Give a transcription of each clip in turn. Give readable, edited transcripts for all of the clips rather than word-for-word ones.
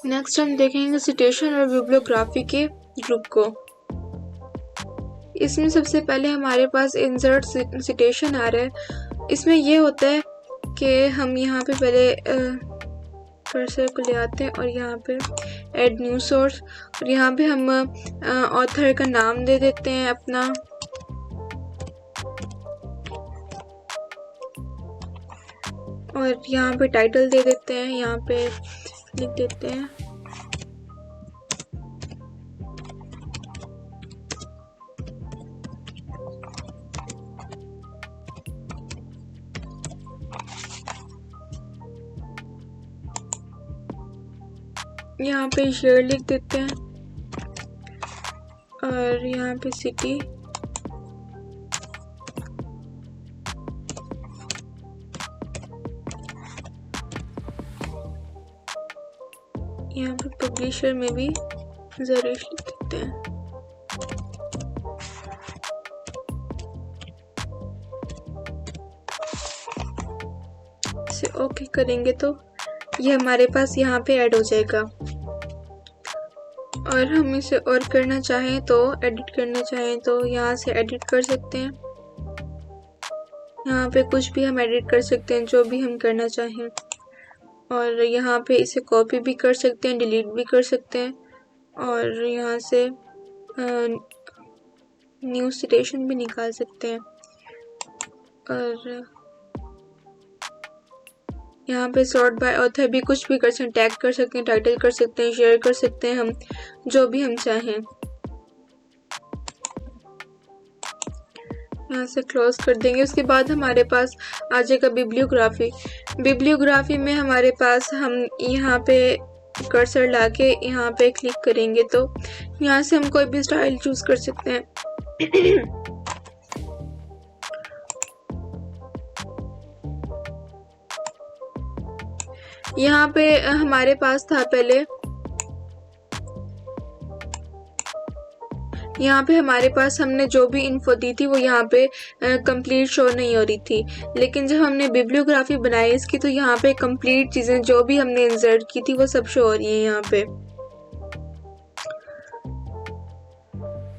Next हम देखेंगे citation और बिब्लियोग्राफी के ग्रुप को। इसमें सबसे पहले हमारे पास इंसर्ट सिटेशन आ रहा है। इसमें ये होता है कि हम यहाँ पे पहले कर्सर को ले आते हैं और यहाँ पे ऐड न्यू सोर्स, और यहाँ पे हम ऑथर का नाम दे देते हैं अपना, और यहाँ पे टाइटल दे देते हैं, यहाँ पे लिख देते हैं यहाँ पे शेयर लिख देते हैं, और यहाँ पे सिटी, यहाँ पे पब्लिशर में भी ज़रूर लिख देते हैं। इसे ओके करेंगे तो ये हमारे पास यहाँ पे ऐड हो जाएगा। और हम इसे और करना चाहें तो, एडिट करना चाहें तो यहाँ से एडिट कर सकते हैं। यहाँ पे कुछ भी हम एडिट कर सकते हैं, जो भी हम करना चाहें। और यहाँ पे इसे कॉपी भी कर सकते हैं, डिलीट भी कर सकते हैं, और यहाँ से न्यू सिटेशन भी निकाल सकते हैं। और यहाँ पे सॉर्ट बाय ऑथर भी कुछ भी कर सकते हैं, टैग कर सकते हैं, टाइटल कर सकते हैं, शेयर कर सकते हैं, हम जो भी हम चाहें। यहाँ से क्लोज कर देंगे। उसके बाद हमारे पास आ जाएगा बिब्लियोग्राफी। बिब्लियोग्राफी में हमारे पास हम यहाँ पे कर्सर लाके यहाँ पे क्लिक करेंगे तो यहाँ से हम कोई भी स्टाइल चूज कर सकते हैं। यहाँ पे हमारे पास था पहले, यहाँ पे हमारे पास हमने जो भी इन्फो दी थी वो यहाँ पे कंप्लीट शो नहीं हो रही थी, लेकिन जब हमने बिब्लियोग्राफी बनाई इसकी तो यहाँ पे कंप्लीट चीज़ें जो भी हमने इंसर्ट की थी वो सब शो हो रही हैं यहाँ पे।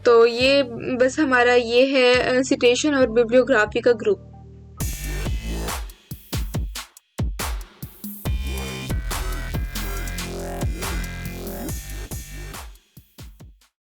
तो ये बस हमारा ये है सिटेशन और बिब्लियोग्राफी का ग्रुप।